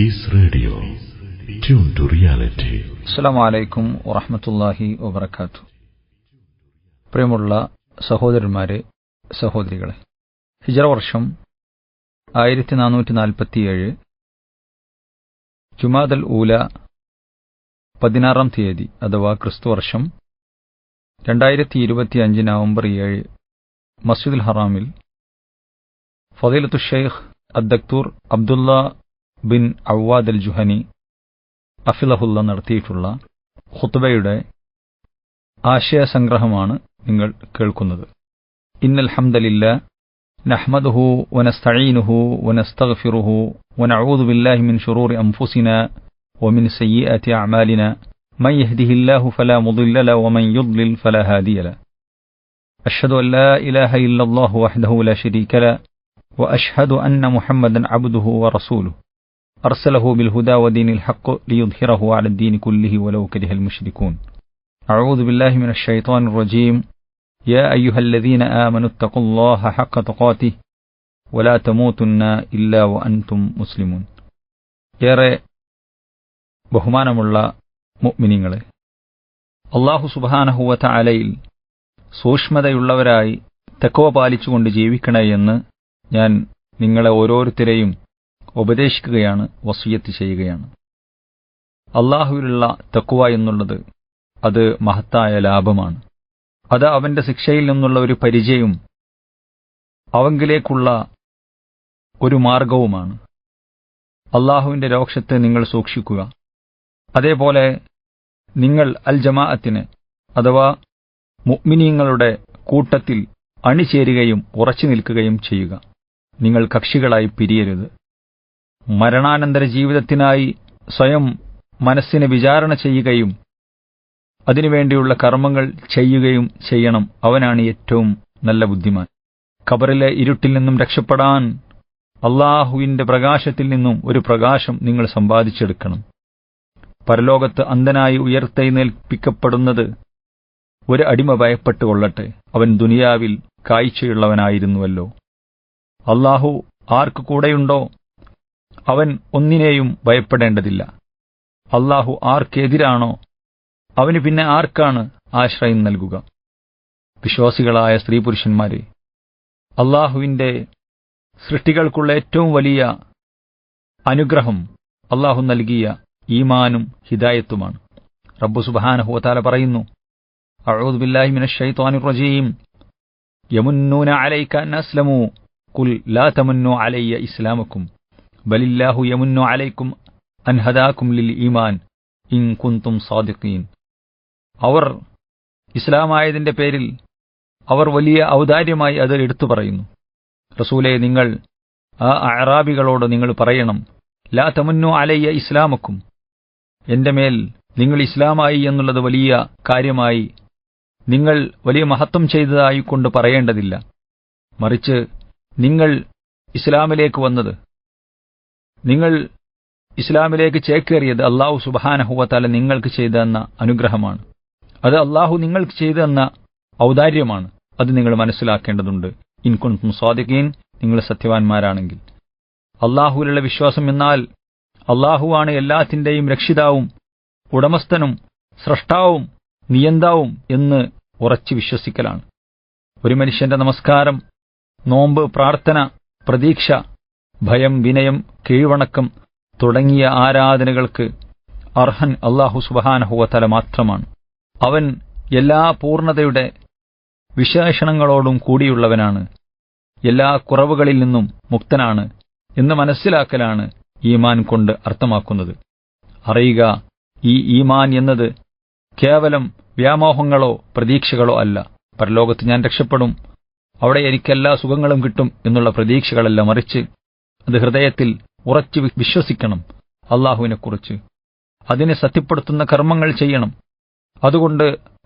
Peace Radio. Tune to reality. അസ്സലാമു അലൈക്കും വറഹ്മത്തുള്ളാഹി വബറകാതുഹു. പ്രിയമുള്ള സഹോദരന്മാരെ, സഹോദരികളെ, ഹിജ്റ വർഷം 1447 ജുമാദൽ ഊല 16-ാം തീയതി അഥവാ ക്രിസ്തുവർഷം 2025 നവംബർ 7 മസ്ജിദുൽ ഹറാമിൽ ഫളീലത്തു ശൈഖ് അദ്ദക്തൂർ അബ്ദുള്ള ബിൻ അവ്വാദ് അൽ ജുഹനി അഫിലഹുല്ല നടത്തിയിട്ടുള്ള ഖുത്ബയുടെ ആശയസംഗ്രഹമാണ് നിങ്ങൾ കേൾക്കുന്നത്. ഇന്നൽ ഹംദലില്ലാഹ് നഹ്മദുഹു വനസ്തഈനുഹു വനസ്തഗ്ഫിറുഹു വനഊദു ബില്ലാഹി മിൻ ശുറൂരി അൻഫുസിനാ വമിൻ സയ്യിആതി അഅമാലിനാ മൻ യഹ്ദിഹില്ലാഹു ഫലാ മുദില്ല ലഹു വമൻ യുദ്ലിൽ ഫലാ ഹാദിയ ലഹു. അശ്ഹദു അൻ ലാ ഇലാഹ ഇല്ലല്ലാഹു വഹ്ദഹു ലാ ശരീക ലഹു വഅശ്ഹദു അന്ന മുഹമ്മദൻ അബ്ദുഹു വറസൂലുഹു أرسله بالهدى ودين الحق ليظهره على الدين كله ولو كره المشركون. أعوذ بالله من الشيطان الرجيم. يا أيها الذين آمنوا اتقوا الله حق تقاته ولا تموتن إلا وأنتم مسلمون. ഏറെ ബഹുമാനമുള്ള മുഅ്മിനീങ്ങളെ, അല്ലാഹു സുബ്ഹാനഹു വ തആലയിൽ സൂക്ഷ്മതയുള്ളവരായി തഖ്വ പാലിച്ചുകൊണ്ട് ജീവിക്കണേ എന്ന് ഞാൻ നിങ്ങളെ ഓരോരുത്തരെയും ഉപദേശിക്കുകയാണ്, വസിയത്ത് ചെയ്യുകയാണ്. അല്ലാഹുവിലുള്ള തഖ്വ എന്നുള്ളത് അത് മഹത്തായ ലാഭമാണ്. അത് അവന്റെ ശിക്ഷയിൽ നിന്നുള്ള ഒരു പരിചയവും അവങ്കിലേക്കുള്ള ഒരു മാർഗവുമാണ്. അല്ലാഹുവിന്റെ രോക്ഷത്തെ നിങ്ങൾ സൂക്ഷിക്കുക. അതേപോലെ നിങ്ങൾ അൽ ജമാഅത്തിന് അഥവാ മുഅ്മിനീങ്ങളുടെ കൂട്ടത്തിൽ അണിചേരുകയും ഉറച്ചു നിൽക്കുകയും ചെയ്യുക. നിങ്ങൾ കക്ഷികളായി പിരിയരുത്. മരണാനന്തര ജീവിതത്തിനായി സ്വയം മനസ്സിനെ വിചാരണ ചെയ്യുകയും അതിനുവേണ്ടിയുള്ള കർമ്മങ്ങൾ ചെയ്യുകയും ചെയ്യണം. അവനാണ് ഏറ്റവും നല്ല ബുദ്ധിമാൻ. ഖബറിലെ ഇരുട്ടിൽ നിന്നും രക്ഷപ്പെടാൻ അല്ലാഹുവിന്റെ പ്രകാശത്തിൽ നിന്നും ഒരു പ്രകാശം നിങ്ങൾ സമ്പാദിച്ചെടുക്കണം. പരലോകത്ത് അന്ധനായി ഉയർത്തെഴുന്നേൽപ്പിക്കപ്പെടുന്നത് ഒരു അടിമ ഭയപ്പെട്ടുകൊള്ളട്ടെ, അവൻ ദുനിയാവിൽ കാഴ്ചയുള്ളവനായിരുന്നുവല്ലോ. അല്ലാഹു ആർക്ക് കൂടെയുണ്ടോ അവൻ ഒന്നിനെയും ഭയപ്പെടേണ്ടതില്ല. അല്ലാഹു ആർക്കെതിരാണോ അവന് പിന്നെ ആർക്കാണ് ആശ്രയം നൽകുക? വിശ്വാസികളായ സ്ത്രീ പുരുഷന്മാരെ, അല്ലാഹുവിന്റെ സൃഷ്ടികൾക്കുള്ള ഏറ്റവും വലിയ അനുഗ്രഹം അല്ലാഹു നൽകിയ ഈമാനും ഹിദായത്തുമാണ്. റബ്ബ് സുബ്ഹാനഹു വ തആല പറയുന്നു, അഊദു ബില്ലാഹി മിനശ് ശൈത്വാനിർ റജീം. യമുന്നൂന അലൈക അൻ അസ്ലമൂ ഖുൽ ലാ തമന്നു അലയ്യ ഇസ്ലാമക്കും ബലില്ലാഹു യമുന്നു അലൈക്കും അൻ ഹദാക്കും ലിൽ ഈമാൻ ഇൻ കുൻതും സാദിഖീൻ. അവർ ഇസ്ലാമായതിന്റെ പേരിൽ അവർ വലിയ ഔദാര്യമായി അത് എടുത്തു പറയുന്നു. റസൂലേ, നിങ്ങൾ ആ അഅറാബികളോട് നിങ്ങൾ പറയണം, ലാ തമന്നു അലയ്യ ഇസ്ലാമക്കും, എന്റെ മേൽ നിങ്ങൾ ഇസ്ലാമായി എന്നുള്ളത് വലിയ കാര്യമായി, നിങ്ങൾ വലിയ മഹത്വം ചെയ്തതായി കൊണ്ട് പറയേണ്ടതില്ല. മറിച്ച് നിങ്ങൾ ഇസ്ലാമിലേക്ക് വന്നത്, നിങ്ങൾ ഇസ്ലാമിലേക്ക് ചേക്കേറിയത് അല്ലാഹു സുബ്ഹാനഹു വ തആല നിങ്ങൾക്ക് ചെയ്തെന്ന അനുഗ്രഹമാണ്. അത് അല്ലാഹു നിങ്ങൾക്ക് ചെയ്തെന്ന ഔദാര്യമാണ്. അത് നിങ്ങൾ മനസ്സിലാക്കേണ്ടതുണ്ട്. ഇൻ കുൻതും സാദിഖീൻ, നിങ്ങൾ സത്യവാൻമാരാണെങ്കിൽ. അല്ലാഹുവിലുള്ള വിശ്വാസം എന്നാൽ അല്ലാഹുവാണ് എല്ലാത്തിന്റെയും രക്ഷിതാവും ഉടമസ്ഥനും സ്രഷ്ടാവും നിയന്താവും എന്ന് ഉറച്ചു വിശ്വസിക്കലാണ്. ഒരു മനുഷ്യന്റെ നമസ്കാരം, നോമ്പ്, പ്രാർത്ഥന, പ്രതീക്ഷ, ഭയം, വിനയം, കീഴ്വണക്കം തുടങ്ങിയ ആരാധനകൾക്ക് അർഹൻ അല്ലാഹു സുബ്ഹാനഹു വ തആല മാത്രമാണ്. അവൻ എല്ലാ പൂർണ്ണതയുടെ വിശേഷണങ്ങളോടും കൂടിയുള്ളവനാണ്, എല്ലാ കുറവുകളിൽ നിന്നും മുക്തനാണ് എന്ന് മനസ്സിലാക്കലാണ് ഈമാൻ കൊണ്ട് അർത്ഥമാക്കുന്നത്. അറിയുക, ഈ ഈമാൻ എന്നത് കേവലം വ്യാമോഹങ്ങളോ പ്രതീക്ഷകളോ അല്ല. പരലോകത്ത് ഞാൻ രക്ഷപ്പെടും, അവിടെ എനിക്കെല്ലാ സുഖങ്ങളും കിട്ടും എന്നുള്ള പ്രതീക്ഷകളല്ല, മറിച്ച് അത് ഹൃദയത്തിൽ ഉറച്ചു വിശ്വസിക്കണം അല്ലാഹുവിനെക്കുറിച്ച്. അതിനെ സത്യപ്പെടുത്തുന്ന കർമ്മങ്ങൾ ചെയ്യണം. അതുകൊണ്ട്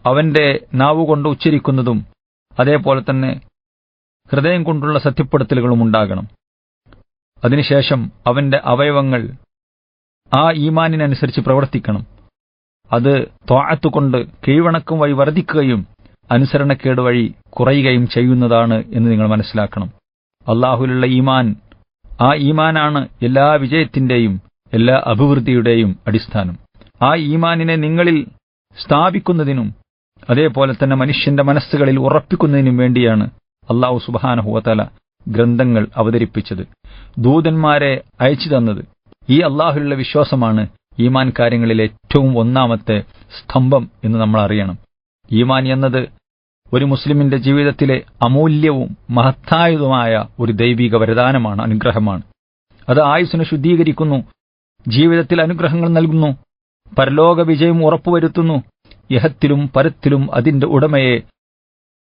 അവന്റെ നാവുകൊണ്ട് ഉച്ചരിക്കുന്നതും അതേപോലെ തന്നെ ഹൃദയം കൊണ്ടുള്ള സത്യപ്പെടുത്തലുകളും ഉണ്ടാകണം. അതിനുശേഷം അവന്റെ അവയവങ്ങൾ ആ ഈമാനിനനുസരിച്ച് പ്രവർത്തിക്കണം. അത് ത്വാഅത്ത് കൊണ്ട് കീഴ്വണക്കം വഴി വർദ്ധിക്കുകയും അനുസരണക്കേട് വഴി കുറയുകയും ചെയ്യുന്നതാണ് എന്ന് നിങ്ങൾ മനസ്സിലാക്കണം. അല്ലാഹുവിലുള്ള ഈമാൻ, ആ ഈമാനാണ് എല്ലാ വിജയത്തിന്റെയും എല്ലാ അഭിവൃദ്ധിയുടെയും അടിസ്ഥാനം. ആ ഈമാനിനെ നിങ്ങളിൽ സ്ഥാപിക്കുന്നതിനും അതേപോലെ തന്നെ മനുഷ്യന്റെ മനസ്സുകളിൽ ഉറപ്പിക്കുന്നതിനും വേണ്ടിയാണ് അല്ലാഹു സുബ്ഹാനഹു വ തആല ഗ്രന്ഥങ്ങൾ അവതരിപ്പിച്ചത്, ദൂതന്മാരെ അയച്ചു തന്നത്. ഈ അല്ലാഹുവിലുള്ള വിശ്വാസമാണ് ഈമാൻ കാര്യങ്ങളിലെ ഏറ്റവും ഒന്നാമത്തെ സ്തംഭം എന്ന് നമ്മൾ അറിയണം. ഈമാൻ എന്നത് ഒരു മുസ്ലിമിന്റെ ജീവിതത്തിലെ അമൂല്യവും മഹത്തായതുമായ ഒരു ദൈവിക വരദാനമാണ്, അനുഗ്രഹമാണ്. അത് ആയുസ്സിനെ ശുദ്ധീകരിക്കുന്നു, ജീവിതത്തിൽ അനുഗ്രഹങ്ങൾ നൽകുന്നു, പരലോക വിജയം ഉറപ്പുവരുത്തുന്നു. ഇഹത്തിലും പരത്തിലും അതിന്റെ ഉടമയെ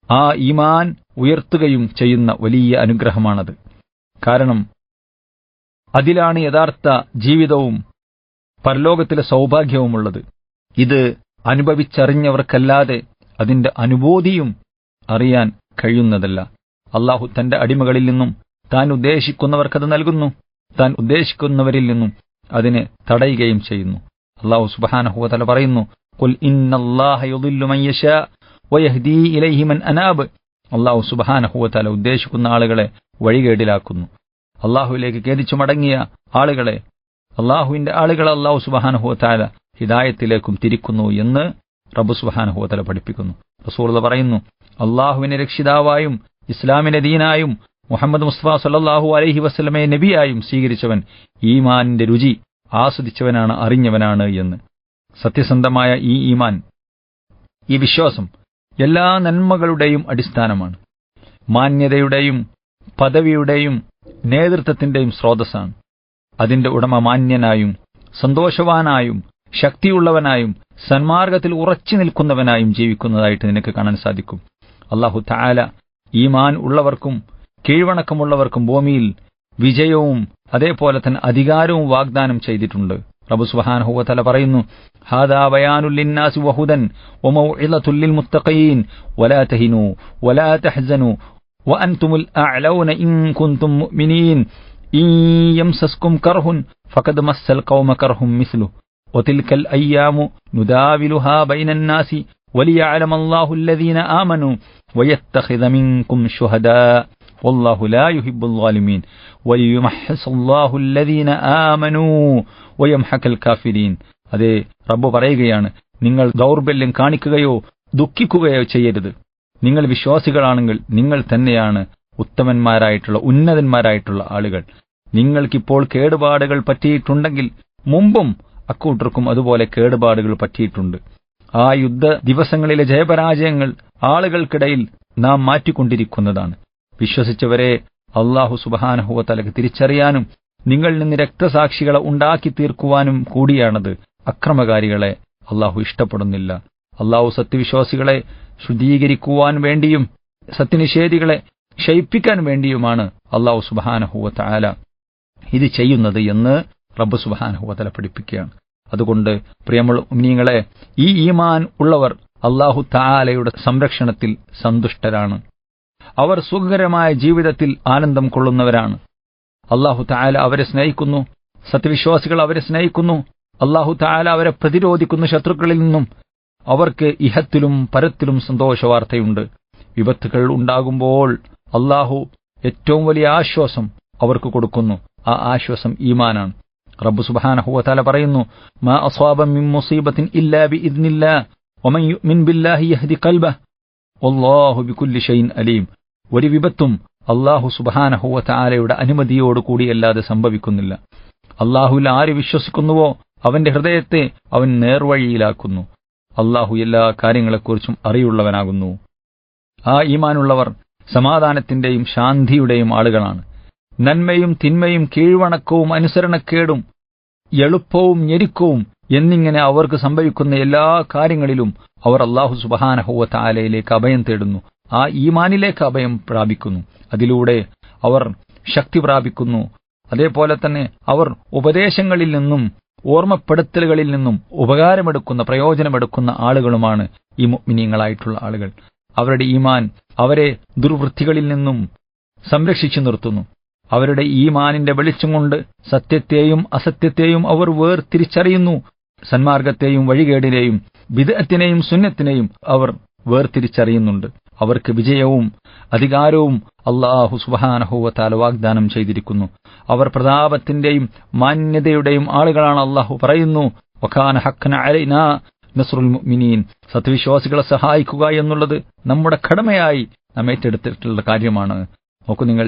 ആ ഈമാൻ ഉയർത്തുകയും ചെയ്യുന്ന വലിയ അനുഗ്രഹമാണത്. കാരണം അതിലാണ് യഥാർത്ഥ ജീവിതവും പരലോകത്തിലെ സൗഭാഗ്യവുമുള്ളത്. ഇത് അനുഭവിച്ചറിഞ്ഞവർക്കല്ലാതെ അതിന്റെ അനുഭൂതിയും അറിയാൻ കഴിയുന്നതല്ല. അല്ലാഹു തന്റെ അടിമകളിൽ നിന്നും താൻ ഉദ്ദേശിക്കുന്നവർക്കത് നൽകുന്നു, താൻ ഉദ്ദേശിക്കുന്നവരിൽ നിന്നും അതിനെ തടയുകയും ചെയ്യുന്നു. അല്ലാഹു സുബ്ഹാനഹു വ തആല പറയുന്നു, ഖുൽ ഇന്നല്ലാഹ യുദില്ലു മൻ യശാ വയഹ്ദീ ഇലൈഹി മൻ അനാബ്. അല്ലാഹു സുബ്ഹാനഹു വ തആല ഉദ്ദേശിക്കുന്ന ആളുകളെ വഴികേടിലാക്കുന്നു. അല്ലാഹുവിലേക്ക് ഖേദിച്ചു മടങ്ങിയ ആളുകളെ, അല്ലാഹുവിന്റെ ആളുകളെ അല്ലാഹു സുബ്ഹാനഹു വ തആല ഹിദായത്തിലേക്കും തിരിക്കുന്നു എന്ന് റബ്ബ് സുബ്ഹാനഹു വ തആല പഠിപ്പിക്കുന്നു. റസൂലുള്ളാഹി പറയുന്നു, അല്ലാഹുവിനെ രക്ഷിതാവായും ഇസ്ലാമിനെ ദീനായും മുഹമ്മദ് മുസ്തഫ സല്ലല്ലാഹു അലൈഹി വസല്ലമയെ നബിയായും സ്വീകരിച്ചവൻ ഈമാനിന്റെ രുചി ആസ്വദിച്ചവനാണ്, അറിഞ്ഞവനാണ് എന്ന്. സത്യസന്ധമായ ഈ ഈമാൻ, ഈ വിശ്വാസം എല്ലാ നന്മകളുടെയും അടിസ്ഥാനമാണ്. മാന്യതയുടെയും പദവിയുടെയും നേതൃത്വത്തിന്റെയും സ്രോതസ്സാണ്. അതിന്റെ ഉടമ മാന്യനായും സന്തോഷവാനായും ശക്തിയുള്ളവനായും സന്മാർഗത്തിൽ ഉറച്ചു നിൽക്കുന്നവനായും ജീവിക്കുന്നതായിട്ട് നിനക്ക് കാണാൻ സാധിക്കും. അല്ലാഹു തആല ഈമാൻ ഉള്ളവർക്കും കീഴ്വണക്കമുള്ളവർക്കും ഭൂമിയിൽ വിജയവും അതേപോലെ തന്നെ അധികാരവും വാഗ്ദാനം ചെയ്തിട്ടുണ്ട്. റബ്ബ് സുബ്ഹാനഹു വ തആല പറയുന്നു, ഹാദാ ബയാനുൽ ലിന്നാസി വഹുദൻ വമൗഇളതുൽ ലിൽമുത്തഖീൻ വലാ തഹിനൂ വലാ തഹ്സനൂ വഅൻതുമുൽ അഅലൗന ഇൻ കുൻതും മുഅ്മിനീൻ ഇൻ യംസസ്കും കർഹുൻ ഫഖദ് മസ്സൽ ഖൗമ കർഹും മിസ്ലു വതിൽകൽ അയ്യാമു നുദാവിലുഹാ ബൈനൻ നാസി വലിയഅലമ അല്ലാഹു അല്ലദീന ആമനൂ വയത്തഖിദ മിൻകും ശുഹദാ വല്ലാഹു ലാ യുഹിബ്ബുൽ ളാലിമീൻ വലിയുമഹ്ഹിസല്ലാഹു അല്ലദീന ആമനൂ വയംഹഖൽ കാഫിരീൻ. അതേ, റബ്ബ് പറയുകയാണ്, നിങ്ങൾ ദൗർബല്യം കാണിക്കുകയോ ദുഃഖിക്കുകയോ ചെയ്യരുത്. നിങ്ങൾ വിശ്വാസികളാണെങ്കിൽ നിങ്ങൾ തന്നെയാണ് ഉത്തമന്മാരായിട്ടുള്ള ഉന്നതന്മാരായിട്ടുള്ള ആളുകൾ. നിങ്ങൾക്കിപ്പോൾ കേടുപാടുകൾ പറ്റിയിട്ടുണ്ടെങ്കിൽ മുമ്പും അക്കൂട്ടർക്കും അതുപോലെ കേടുപാടുകൾ പറ്റിയിട്ടുണ്ട്. ആ യുദ്ധ ദിവസങ്ങളിലെ ജയപരാജയങ്ങൾ ആളുകൾക്കിടയിൽ നാം മാറ്റിക്കൊണ്ടിരിക്കുന്നതാണ്. വിശ്വസിച്ചവരെ അല്ലാഹു സുബ്ഹാനഹു വ തആല തിരിച്ചറിയാനും നിങ്ങളിൽ നിന്ന് രക്തസാക്ഷികളെ ഉണ്ടാക്കി തീർക്കുവാനും കൂടിയാണത്. അക്രമകാരികളെ അല്ലാഹു ഇഷ്ടപ്പെടുന്നില്ല. അല്ലാഹു സത്യവിശ്വാസികളെ ശുദ്ധീകരിക്കുവാൻ വേണ്ടിയും സത്യനിഷേധികളെ ക്ഷയിപ്പിക്കാൻ വേണ്ടിയുമാണ് അല്ലാഹു സുബ്ഹാനഹു വ തആല ഇത് ചെയ്യുന്നത് എന്ന് റബ്ബ് സുബ്ഹാനഹു വ തആല പഠിപ്പിക്കുകയാണ്. അതുകൊണ്ട് പ്രിയമുള്ള മുഅ്മിനീങ്ങളെ, ഈ ഈമാൻ ഉള്ളവർ അല്ലാഹു തആലയുടെ സംരക്ഷണത്തിൽ സന്തുഷ്ടരാണ്. അവർ സുഖകരമായ ജീവിതത്തിൽ ആനന്ദം കൊള്ളുന്നവരാണ്. അല്ലാഹു തആല അവരെ സ്നേഹിക്കുന്നു, സത്യവിശ്വാസികൾ അവരെ സ്നേഹിക്കുന്നു. അല്ലാഹു തആല അവരെ പ്രതിരോധിക്കുന്ന ശത്രുക്കളിൽ നിന്നും അവർക്ക് ഇഹത്തിലും പരത്തിലും സന്തോഷവാർത്തയുണ്ട്. വിപത്തുകൾ ഉണ്ടാകുമ്പോൾ അല്ലാഹു ഏറ്റവും വലിയ ആശ്വാസം അവർക്ക് കൊടുക്കുന്നു. ആ ആശ്വാസം ഈമാനാണ്. റബ്ബ് സുബ്ഹാനഹു വ തആല പറയുന്നു, മാ അസ്വാബ മിൻ മുസീബത്തിൻ ഇല്ലാ ബിഇദ്നില്ലാഹ് വമൻ യുഅ്മിൻ ബില്ലാഹി യഹ്ദി ഖൽബഹു വല്ലാഹു ബികുല്ലി ഷൈഇൻ അലീം. ഒരു വിപത്തും അല്ലാഹു സുബ്ഹാനഹു വ തആലയുടെ അനുമതിയോടുകൂടിയല്ലാതെ സംഭവിക്കുന്നില്ല. അല്ലാഹുവിൽ ആര് വിശ്വസിക്കുന്നുവോ അവന്റെ ഹൃദയത്തെ അവൻ നേർവഴിയിലാക്കുന്നു. അല്ലാഹു എല്ലാ കാര്യങ്ങളെക്കുറിച്ചും അറിയുള്ളവനാകുന്നു. ആ ഈമാനുള്ളവർ സമാധാനത്തിന്റെയും ശാന്തിയുടെയും ആളുകളാണ്. നന്മയും തിന്മയും കീഴ്വണക്കവും അനുസരണക്കേടും എളുപ്പവും ഞെരുക്കവും എന്നിങ്ങനെ അവർക്ക് സംഭവിക്കുന്ന എല്ലാ കാര്യങ്ങളിലും അവർ അല്ലാഹു സുബ്ഹാനഹു വ തആലയിലേക്ക് അഭയം തേടുന്നു. ആ ഈമാനിലേക്ക് അഭയം പ്രാപിക്കുന്നു. അതിലൂടെ അവർ ശക്തി പ്രാപിക്കുന്നു. അതേപോലെ തന്നെ അവർ ഉപദേശങ്ങളിൽ നിന്നും ഓർമ്മപ്പെടുത്തലുകളിൽ നിന്നും ഉപകാരമെടുക്കുന്ന പ്രയോജനമെടുക്കുന്ന ആളുകളുമാണ് ഈ മുഅ്മിനീങ്ങളായിട്ടുള്ള ആളുകൾ. അവരുടെ ഈമാൻ അവരെ ദുർവൃത്തികളിൽ നിന്നും സംരക്ഷിച്ചു നിർത്തുന്നു. അവരുടെ ഈമാനിന്റെ വെളിച്ചം കൊണ്ട് സത്യത്തെയും അസത്യത്തെയും അവർ വേർതിരിച്ചറിയുന്നു. സന്മാർഗത്തെയും വഴികേടിനെയും ബിദ്അത്തിനെയും സുന്നത്തിനെയും അവർ വേർതിരിച്ചറിയുന്നുണ്ട്. അവർക്ക് വിജയവും അധികാരവും അല്ലാഹു സുബ്ഹാനഹു വ തആല വാഗ്ദാനം ചെയ്തിരിക്കുന്നു. അവർ പ്രതാപത്തിന്റെയും മാന്യതയുടെയും ആളുകളാണ്. അല്ലാഹു പറയുന്നു, വകാന ഹഖ്ഖൻ അലൈനാ നസ്റുൽ മുഅ്മിനീൻ, സത്യവിശ്വാസികളെ സഹായിക്കുക എന്നുള്ളത് നമ്മുടെ കടമയായി നാം ഏറ്റെടുത്തിട്ടുള്ള കാര്യമാണ്. നോക്കൂ നിങ്ങൾ,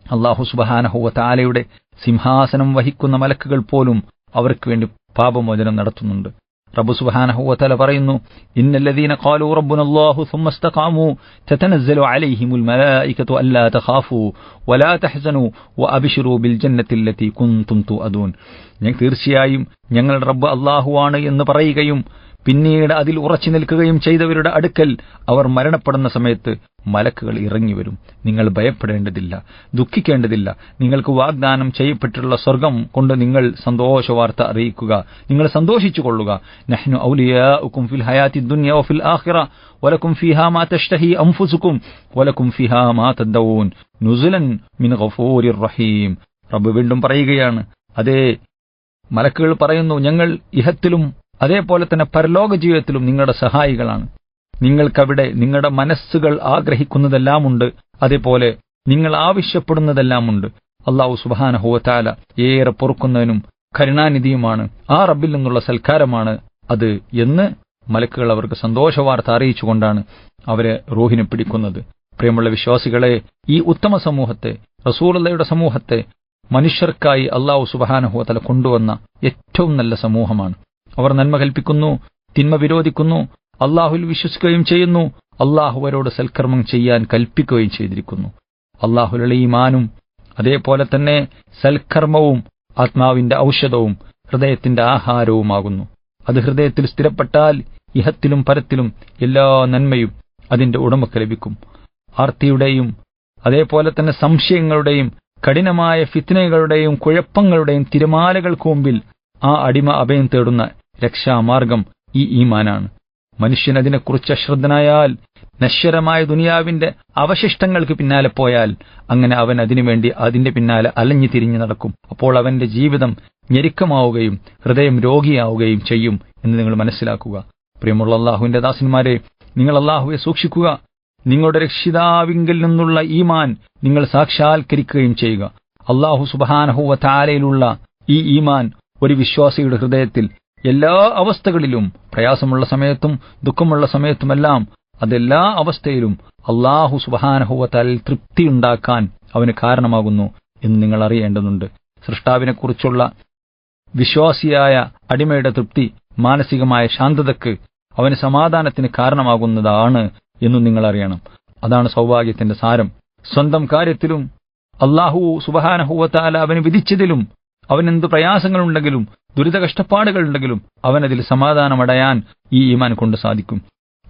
അല്ലാഹു സുബ്ഹാനഹു വ തആലയുടെ സിംഹാസനം വഹിക്കുന്ന മലക്കുകൾ പോലും അവർക്ക് വേണ്ടി പാപമോചനം നടത്തുന്നുണ്ട്. റബ്ബ് സുബ്ഹാനഹു വ തആല പറയുന്നു, ഇന്നല്ലദീന ഖാലൂ റബ്ബുനല്ലാഹു സുമ്മ ഇസ്തഖാമൂ തതനസ്സലു അലൈഹിമുൽ മലായികതു അല്ലാ തഖാഫൂ വലാ തഹ്സനൂ വഅബ്ശിറൂ ബിൽ ജന്നത്തില്ലതി കുൻതും തുഅദൂൻ. തീർച്ചയായും ഞങ്ങളുടെ റബ്ബ് അല്ലാഹുവാണ് എന്ന് പറയുകയും പിന്നീട് അതിൽ ഉറച്ചു നിൽക്കുകയും ചെയ്തവരുടെ അടുക്കൽ അവർ മരണപ്പെടുന്ന സമയത്ത് മലക്കുകൾ ഇറങ്ങിവരും. നിങ്ങൾ ഭയപ്പെടേണ്ടതില്ല, ദുഃഖിക്കേണ്ടതില്ല. നിങ്ങൾക്ക് വാഗ്ദാനം ചെയ്യപ്പെട്ടിട്ടുള്ള സ്വർഗം കൊണ്ട് നിങ്ങൾ സന്തോഷവാർത്ത അറിയിക്കുക, നിങ്ങൾ സന്തോഷിച്ചുകൊള്ളുക. നഹ്നു ഔലിയാഉകും ഫിൽ ഹയാത്തി ദുനിയ വഫിൽ ആഖിറ വലക്കും ഫീഹാ മാ തഷ്തഹി അൻഫുസുകും വലക്കും ഫീഹാ മാ തദഊൻ നുസുലൻ മിൻ ഗഫൂരിർ റഹീം. റബ്ബ് വീണ്ടും പറയുകയാണ്, അതേ മലക്കുകൾ പറയുന്നു, ഞങ്ങൾ ഇഹത്തിലും അതേപോലെ തന്നെ പരലോക ജീവിതത്തിലും നിങ്ങളുടെ സഹായികളാണ്. നിങ്ങൾക്കവിടെ നിങ്ങളുടെ മനസ്സുകൾ ആഗ്രഹിക്കുന്നതെല്ലാമുണ്ട്, അതേപോലെ നിങ്ങൾ ആവശ്യപ്പെടുന്നതെല്ലാമുണ്ട്. അല്ലാഹു സുബ്ഹാനഹു വ തആല ഏറെ പൊറുക്കുന്നവനും കരുണാനിധിയുമാണ്. ആ റബ്ബിൽ നിന്നുള്ള സൽക്കാരമാണ് അത് എന്ന് മലക്കുകൾ അവർക്ക് സന്തോഷവാർത്ത അറിയിച്ചുകൊണ്ടാണ് അവരെ റൂഹിനെ പിടിക്കുന്നത്. പ്രിയമുള്ള വിശ്വാസികളെ, ഈ ഉത്തമ സമൂഹത്തെ, റസൂലുള്ളാഹിയുടെ സമൂഹത്തെ മനുഷ്യർക്കായി അല്ലാഹു സുബ്ഹാനഹു വ തആല കൊണ്ടുവന്ന ഏറ്റവും നല്ല സമൂഹമാണ്. അവർ നന്മ കൽപ്പിക്കുന്നു, തിന്മ വിരോധിക്കുന്നു, അല്ലാഹുവിൽ വിശ്വസിക്കുകയും ചെയ്യുന്നു, അല്ലാഹു അവരോട് സൽക്കർമ്മം ചെയ്യാൻ കൽപ്പിക്കുകയും ചെയ്തിരിക്കുന്നു. അല്ലാഹുവിലുള്ള ഈമാനും അതേപോലെ തന്നെ സൽക്കർമ്മവും ആത്മാവിന്റെ ഔഷധവും ഹൃദയത്തിന്റെ ആഹാരവുമാകുന്നു. അത് ഹൃദയത്തിൽ സ്ഥിരപ്പെട്ടാൽ ഇഹത്തിലും പരത്തിലും എല്ലാ നന്മയും അതിന്റെ ഉടമക്ക് ലഭിക്കും. ആർത്തിയുടെയും അതേപോലെ തന്നെ സംശയങ്ങളുടെയും കഠിനമായ ഫിത്നകളുടെയും കുഴപ്പങ്ങളുടെയും തിരമാലകൾക്ക് മുമ്പിൽ ആ അടിമ അഭയം തേടുന്ന രക്ഷാമാർഗം ഈ ഈമാനാണ്. മനുഷ്യൻ അതിനെക്കുറിച്ച് അശ്രദ്ധനായാൽ, നശ്വരമായ ദുനിയാവിന്റെ അവശിഷ്ടങ്ങൾക്ക് പിന്നാലെ പോയാൽ, അങ്ങനെ അവൻ അതിനുവേണ്ടി അതിന്റെ പിന്നാലെ അലഞ്ഞു തിരിഞ്ഞു നടക്കും. അപ്പോൾ അവന്റെ ജീവിതം ഞെരുക്കമാവുകയും ഹൃദയം രോഗിയാവുകയും ചെയ്യും എന്ന് നിങ്ങൾ മനസ്സിലാക്കുക. പ്രിയമുള്ള അല്ലാഹുവിന്റെ ദാസന്മാരെ, നിങ്ങൾ അല്ലാഹുവെ സൂക്ഷിക്കുക. നിങ്ങളുടെ രക്ഷിതാവിങ്കിൽ നിന്നുള്ള ഈമാൻ നിങ്ങൾ സാക്ഷാത്കരിക്കുകയും ചെയ്യുക. അല്ലാഹു സുബ്ഹാനഹു വ തആലയിലുള്ള ഈ ഈമാൻ ഒരു വിശ്വാസിയുടെ ഹൃദയത്തിൽ എല്ലാ അവസ്ഥകളിലും, പ്രയാസമുള്ള സമയത്തും ദുഃഖമുള്ള സമയത്തുമെല്ലാം, അതെല്ലാ അവസ്ഥയിലും അല്ലാഹു സുബ്ഹാനഹു വ തആലയിൽ തൃപ്തിയുണ്ടാക്കാൻ അവന് കാരണമാകുന്നു എന്ന് നിങ്ങൾ അറിയേണ്ടതുണ്ട്. സൃഷ്ടാവിനെക്കുറിച്ചുള്ള വിശ്വാസിയായ അടിമയുടെ തൃപ്തി മാനസികമായ ശാന്തതയ്ക്ക്, അവന് സമാധാനത്തിന് കാരണമാകുന്നതാണ് എന്നും നിങ്ങൾ അറിയണം. അതാണ് സൗഭാഗ്യത്തിന്റെ സാരം. സ്വന്തം കാര്യത്തിലും അല്ലാഹു സുബ്ഹാനഹു വ തആല അവന് വിധിച്ചതിലും അവനെന്ത് പ്രയാസങ്ങളുണ്ടെങ്കിലും ദുരിത കഷ്ടപ്പാടുകളുണ്ടെങ്കിലും അവനതിൽ സമാധാനമടയാൻ ഈ ഈമാൻ കൊണ്ട് സാധിക്കും.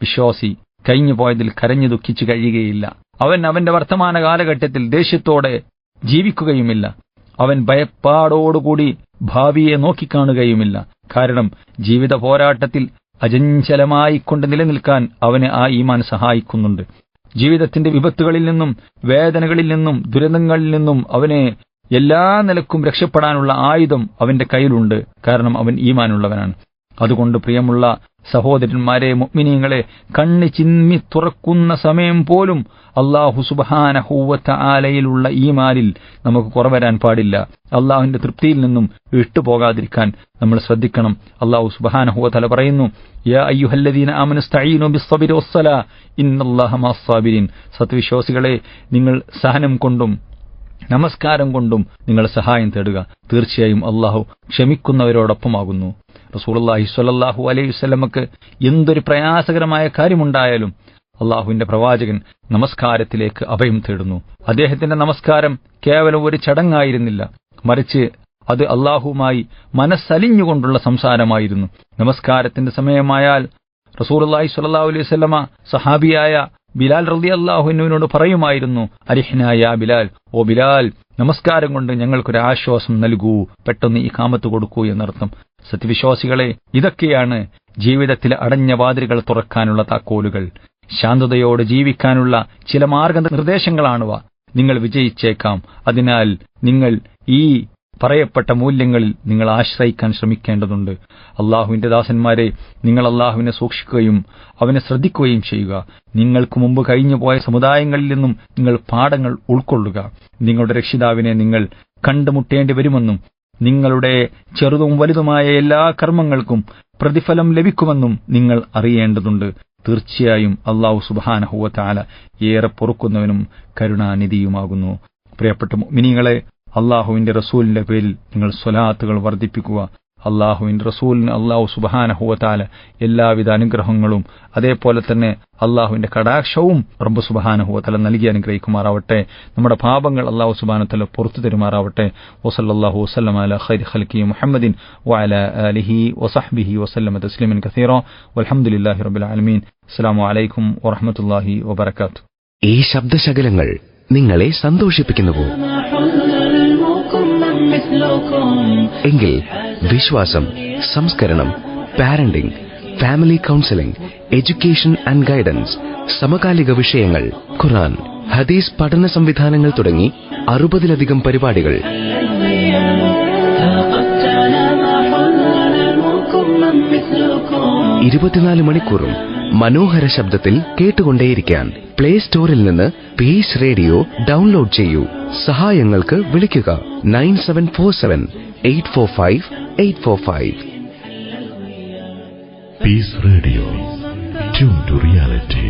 വിശ്വാസി കഴിഞ്ഞു പോയതിൽ കരഞ്ഞു ദുഃഖിച്ചു കഴിയുകയില്ല. അവൻ അവന്റെ വർത്തമാന കാലഘട്ടത്തിൽ ദേഷ്യത്തോടെ ജീവിക്കുകയുമില്ല. അവൻ ഭയപ്പാടോടുകൂടി ഭാവിയെ നോക്കിക്കാണുകയുമില്ല. കാരണം ജീവിത പോരാട്ടത്തിൽ അചഞ്ചലമായിക്കൊണ്ട് നിലനിൽക്കാൻ അവനെ ആ ഈമാൻ സഹായിക്കുന്നുണ്ട്. ജീവിതത്തിന്റെ വിപത്തുകളിൽ നിന്നും വേദനകളിൽ നിന്നും ദുരന്തങ്ങളിൽ നിന്നും അവനെ എല്ലാ നിലക്കും രക്ഷപ്പെടാനുള്ള ആയുധം അവന്റെ കയ്യിലുണ്ട്. കാരണം അവൻ ഈമാനുള്ളവനാണ്. അതുകൊണ്ട് പ്രിയമുള്ള സഹോദരന്മാരെ, മുഅ്മിനീങ്ങളെ, കണ്ണ് ചിമ്മി തുറക്കുന്ന സമയം പോലും അല്ലാഹു സുബ്ഹാനഹു വ തആലയിലുള്ള ഈമാനിൽ നമുക്ക് കുറവരാൻ പാടില്ല. അല്ലാഹുവിന്റെ തൃപ്തിയിൽ നിന്നും വിട്ടുപോകാതിരിക്കാൻ നമ്മൾ ശ്രദ്ധിക്കണം. അല്ലാഹു സുബ്ഹാനഹു വ തആല പറയുന്നു, യാ അയ്യുഹല്ലദീന ആമനു ഇസ്തഈനു ബിസ്സബ്രി വസ്സലാ ഇന്നല്ലാഹ മഅസ്സാബിരീൻ. സത്യവിശ്വാസികളെ, നിങ്ങൾ സഹനം കൊണ്ടും നമസ്കാരം കൊണ്ടും നിങ്ങൾ സഹായം തേടുക. തീർച്ചയായും അല്ലാഹു ക്ഷമിക്കുന്നവരോടൊപ്പമാകുന്നു. റസൂലുള്ളാഹി സ്വല്ലല്ലാഹു അലൈഹി വസല്ലമക്ക് എന്തൊരു പ്രയാസകരമായ കാര്യമുണ്ടായാലും അല്ലാഹുവിന്റെ പ്രവാചകൻ നമസ്കാരത്തിലേക്ക് അഭയം തേടുന്നു. അദ്ദേഹത്തിന്റെ നമസ്കാരം കേവലം ഒരു ചടങ്ങായിരുന്നില്ല, മറിച്ച് അത് അല്ലാഹുവുമായി മനസ്സലിഞ്ഞുകൊണ്ടുള്ള സംസാരമായിരുന്നു. നമസ്കാരത്തിന്റെ സമയമായാൽ റസൂലുള്ളാഹി സ്വല്ലല്ലാഹു അലൈഹി വസല്ലമ സഹാബിയായ ബിലാൽ റളിയല്ലാഹു അൻഹുവിനോട് പറയുമായിരുന്നു, അരിഹ്നാ യാ ബിലാൽ, ഓ ബിലാൽ, നമസ്കാരം കൊണ്ട് ഞങ്ങൾക്കൊരു ആശ്വാസം നൽകൂ, പെട്ടെന്ന് ഇഖാമത്ത് കൊടുക്കൂ എന്നർത്ഥം. സത്യവിശ്വാസികളെ, ഇതൊക്കെയാണ് ജീവിതത്തിലെ അടഞ്ഞ വാതിലുകൾ തുറക്കാനുള്ള താക്കോലുകൾ. ശാന്തതയോടെ ജീവിക്കാനുള്ള ചില മാർഗനിർദ്ദേശങ്ങളാണവ. നിങ്ങൾ വിജയിച്ചേക്കാം. അതിനാൽ നിങ്ങൾ ഈ പറയപ്പെട്ട മൂല്യങ്ങളിൽ നിങ്ങൾ ആശ്രയിക്കാൻ ശ്രമിക്കേണ്ടതുണ്ട്. അള്ളാഹുവിന്റെ ദാസന്മാരെ, നിങ്ങൾ അള്ളാഹുവിനെ സൂക്ഷിക്കുകയും അവനെ ശ്രദ്ധിക്കുകയും ചെയ്യുക. നിങ്ങൾക്ക് മുമ്പ് കഴിഞ്ഞുപോയ സമുദായങ്ങളിൽ നിന്നും നിങ്ങൾ പാഠങ്ങൾ ഉൾക്കൊള്ളുക. നിങ്ങളുടെ രക്ഷിതാവിനെ നിങ്ങൾ കണ്ടുമുട്ടേണ്ടി വരുമെന്നും നിങ്ങളുടെ ചെറുതും വലുതുമായ എല്ലാ കർമ്മങ്ങൾക്കും പ്രതിഫലം ലഭിക്കുമെന്നും നിങ്ങൾ അറിയേണ്ടതുണ്ട്. തീർച്ചയായും അല്ലാഹു സുബ്ഹാനഹു വ തആല ഏറെ പൊറുക്കുന്നവനും കരുണാനിധിയുമാകുന്നു. പ്രിയപ്പെട്ട മുഅ്മിനീങ്ങളെ, അള്ളാഹുവിന്റെ റസൂലിന്റെ പേരിൽ നിങ്ങൾ സ്വലാത്തുകൾ വർദ്ധിപ്പിക്കുക. അള്ളാഹുവിന്റെ റസൂലിന് അല്ലാഹു സുബ്ഹാനഹു വ തആല എല്ലാവിധ അനുഗ്രഹങ്ങളും അതേപോലെ തന്നെ അള്ളാഹുവിന്റെ കടാക്ഷവും റബ്ബ് സുബ്ഹാനഹു വ തആല നൽകി അനുഗ്രഹിക്കുമാറാവട്ടെ. നമ്മുടെ പാപങ്ങൾ അല്ലാഹു സുബ്ഹാനഹു വ തആല പുറത്തു തരുമാറാവട്ടെ. വസല്ലല്ലാഹു വസല്ലമ അലാ ഖൈരി ഖൽഖി മുഹമ്മദിൻ വഅലാ ആലിഹി വസഹ്ബിഹി വസല്ലമ തസ്ലീമൻ കസീറാ വൽഹംദുലില്ലാഹി റബ്ബിൽ ആലമീൻ. അസ്സലാമു അലൈക്കും വറഹ്മത്തുള്ളാഹി വബറകാതുഹു. ഈ ശബ്ദശകലങ്ങൾ നിങ്ങളെ സന്തോഷിപ്പിക്കുന്നുവോ? എങ്കിൽ വിശ്വാസം, സംസ്കരണം, parenting, family counselling, education and guidance, സമകാലിക വിഷയങ്ങൾ, ഖുർആൻ, ഹദീസ് പഠന സംവിധാനങ്ങൾ തുടങ്ങി 60-ലധികം പരിപാടികൾ. 24 മണിക്കൂറും മനോഹര ശബ്ദത്തിൽ കേട്ടുകൊണ്ടേയിരിക്കാൻ പ്ലേ സ്റ്റോറിൽ നിന്ന് പീസ് റേഡിയോ ഡൗൺലോഡ് ചെയ്യൂ. സഹായങ്ങൾക്ക് വിളിക്കുക 9747-845-845. Peace Radio. Tune to reality.